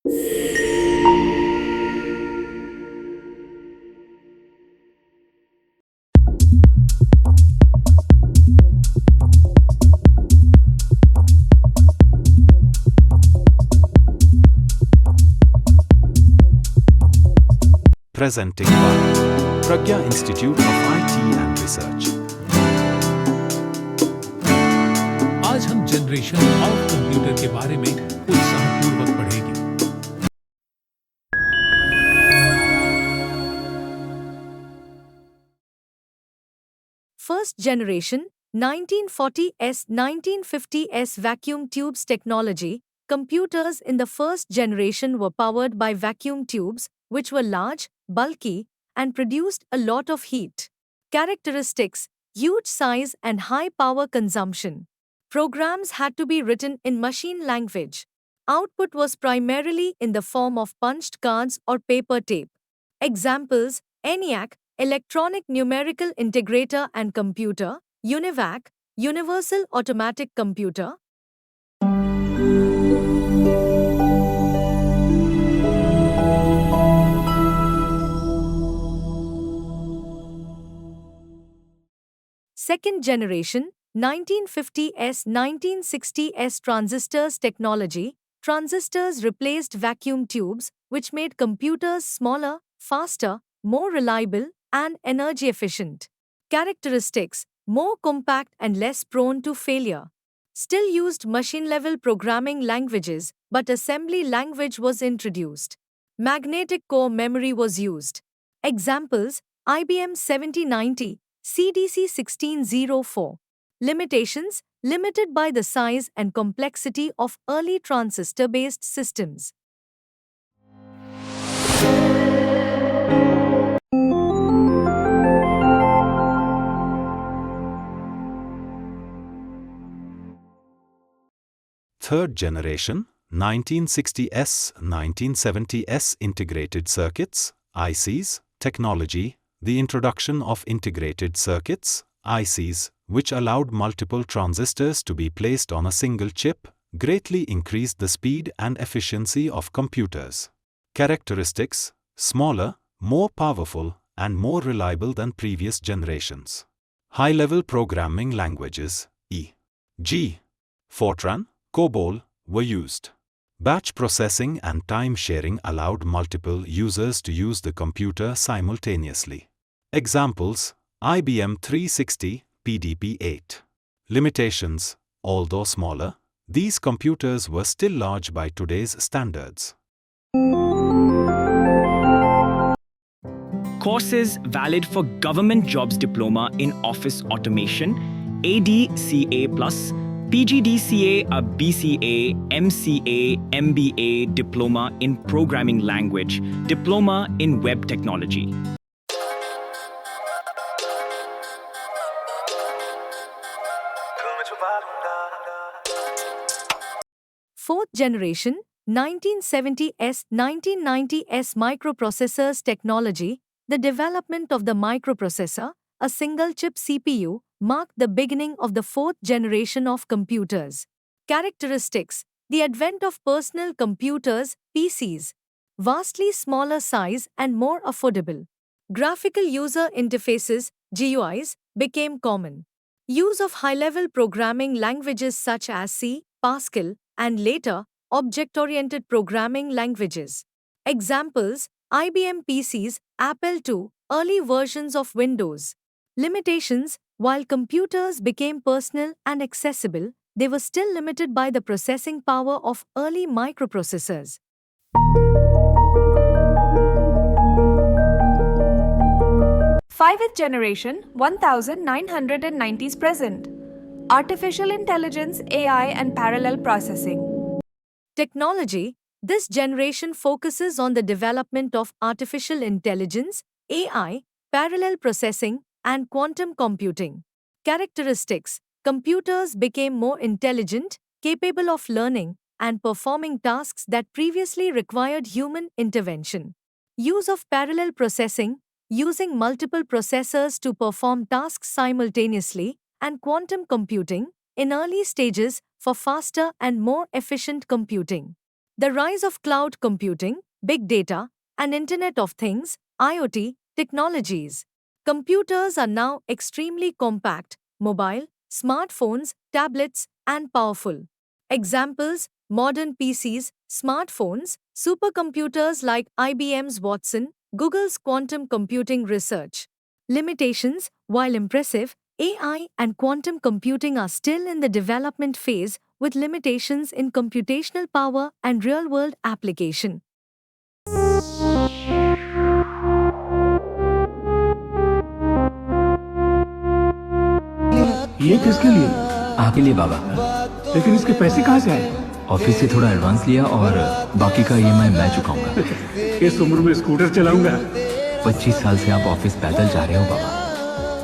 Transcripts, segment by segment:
Presenting by Pragya Institute of IT and Research. आज हम generation of computer के बारे में उत्साहपूर्वक पढ़ेंगे। First generation 1940s 1950s vacuum tubes technology. Computers in the first generation were powered by vacuum tubes, which were large, bulky, and produced a lot of heat. Characteristics: huge size and high power consumption. Programs had to be written in machine language. Output was primarily in the form of punched cards or paper tape. Examples: ENIAC, Electronic Numerical Integrator and Computer; UNIVAC, Universal Automatic Computer. Second generation 1950s 1960s transistors technology. Transistors replaced vacuum tubes, which made computers smaller, faster, more reliable, and energy efficient. Characteristics: more compact and less prone to failure. Still used machine-level programming languages, but assembly language was introduced. Magnetic core memory was used. Examples: IBM 7090, CDC 1604. Limitations: limited by the size and complexity of early transistor-based systems. Third generation 1960s 1970s integrated circuits ICs technology. The introduction of integrated circuits ICs, which allowed multiple transistors to be placed on a single chip, greatly increased the speed and efficiency of computers. Characteristics: smaller, more powerful, and more reliable than previous generations. High-level programming languages e.g. Fortran, COBOL were used. Batch processing and time sharing allowed multiple users to use the computer simultaneously. Examples: IBM 360, PDP-8. Limitations: although smaller, these computers were still large by today's standards. Courses valid for Government Jobs Diploma in Office Automation, ADCA+, PGDCA, a BCA, MCA, MBA, Diploma in Programming Language, Diploma in Web Technology. Fourth generation 1970s 1990s microprocessors technology. The development of the microprocessor, a single-chip CPU, marked the beginning of the fourth generation of computers. Characteristics: the advent of personal computers, PCs, vastly smaller size and more affordable. Graphical user interfaces, GUIs, became common. Use of high-level programming languages such as C, Pascal, and later, object-oriented programming languages. Examples: IBM PCs, Apple II, early versions of Windows. Limitations: while computers became personal and accessible, they were still limited by the processing power of early microprocessors. Fifth generation 1990s present. Artificial intelligence, AI, and parallel processing. Technology: this generation focuses on the development of artificial intelligence, AI, parallel processing, and quantum computing. Characteristics: computers became more intelligent, capable of learning, and performing tasks that previously required human intervention. Use of parallel processing, using multiple processors to perform tasks simultaneously, and quantum computing, in early stages, for faster and more efficient computing. The rise of cloud computing, big data, and Internet of Things, IoT, technologies. Computers are now extremely compact, mobile, smartphones, tablets, and powerful. Examples: modern PCs, smartphones, supercomputers like IBM's Watson, Google's quantum computing research. Limitations: while impressive, AI and quantum computing are still in the development phase with limitations in computational power and real-world application. ये किसके लिए? आपके लिए बाबा। लेकिन इसके पैसे कहाँ से आए? ऑफिस से थोड़ा एडवांस लिया और बाकी का ईएमआई मैं चुकाऊंगा। इस उम्र में स्कूटर चलाऊंगा। 25 साल से आप ऑफिस पैदल जा रहे हो बाबा।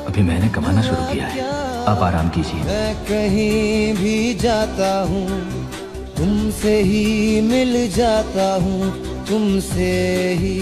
अभी मैंने कमाना शुरू किया है, आप आराम कीजिए। मैं कहीं भी जाता हूँ, तुमसे ही मिल जाता हूँ, तुमसे ही